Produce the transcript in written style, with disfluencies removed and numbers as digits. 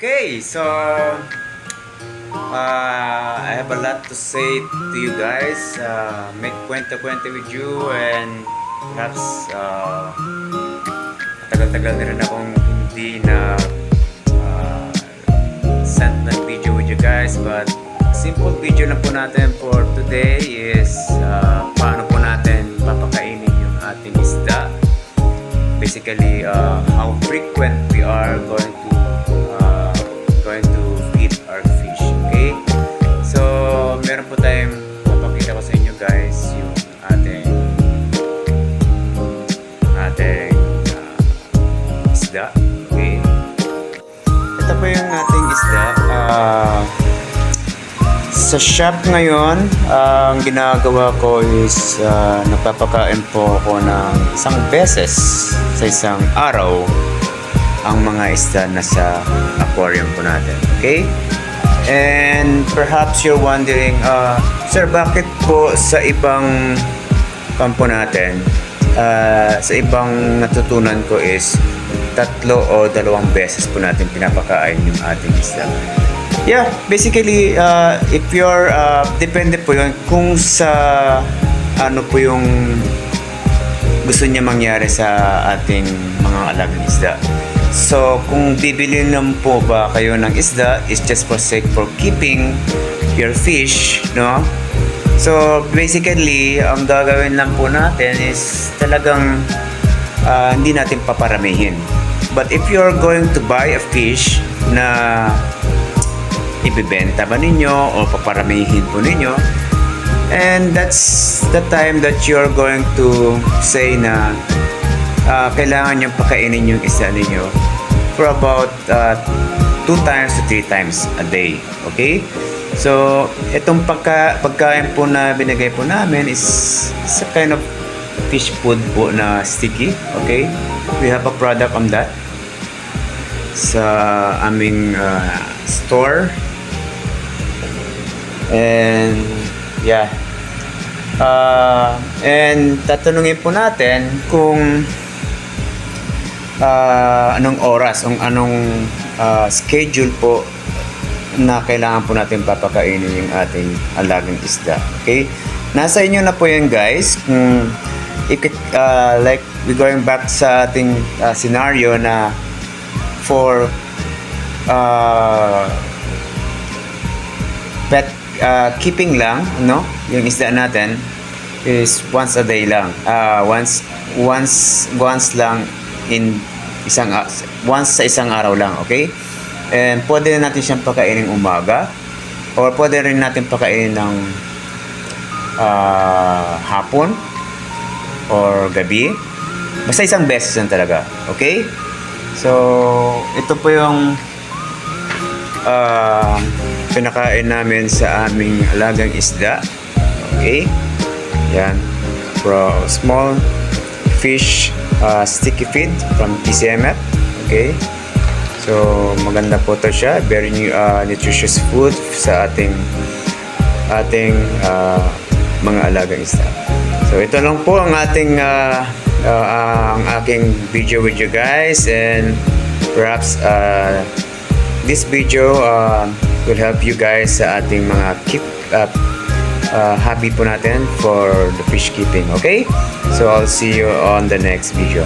Okay, so I have a lot to say to you guys. Make kwenta-kwenta with you, and perhaps tagal-tagal na rin akong hindi na send ng video with you guys, but simple video lang po natin for today is paano po natin papakainin yung ating isda. Basically, how frequent we are going to feed our fish. Okay, so meron po tayong papakita ko sa inyo guys yung ating isda. Okay, ito po yung ating isda. Sa shop ngayon, ang ginagawa ko is nagpapakain po ako ng isang beses sa isang araw ang mga isda na sa aquarium po natin. Okay? And perhaps you're wondering, sir, bakit po sa ibang kampo natin, sa ibang natutunan ko is 3 o 2 beses po natin pinapakain yung ating isda. Yeah, basically, if you're, depende po yun kung sa ano po yung gusto niya mangyari sa ating mga alagang isda. So, kung bibili lang po ba kayo ng isda, is just for sake for keeping your fish, no? So, basically, ang gagawin lang po natin is talagang hindi natin paparamihin. But if you're going to buy a fish na ibibenta ba ninyo o paparamihin po ninyo, and that's the time that you're going to say na kailangan nyo pakainin yung isda ninyo for about 2 times to 3 times a day. Okay? So, itong pagkain po na binigay po namin is a kind of fish food po na sticky. Okay? We have a product on that sa aming store. And yeah, and tatanungin po natin kung anong oras, anong schedule po na kailangan po natin papakainin yung ating alagang isda. Okay, nasa inyo na po yan guys. Like we going back sa ating scenario na for pet keeping lang, no? Yung isda natin is once a day lang. Once lang once sa isang araw lang, okay? And pwede natin siyang pakainin umaga, or pwede rin natin pakainin ng hapon or gabi. Basta isang beses lang talaga, okay? So, ito po yung pinakain namin sa aming alagang isda. Okay? Yan. Small fish sticky feed from TCMF. Okay? So, maganda po to siya. Very nutritious food sa ating mga alagang isda. So, ito lang po ang aking video with you guys, and perhaps this video will help you guys sa ating mga hobby po natin for the fish keeping. Okay? So I'll see you on the next video.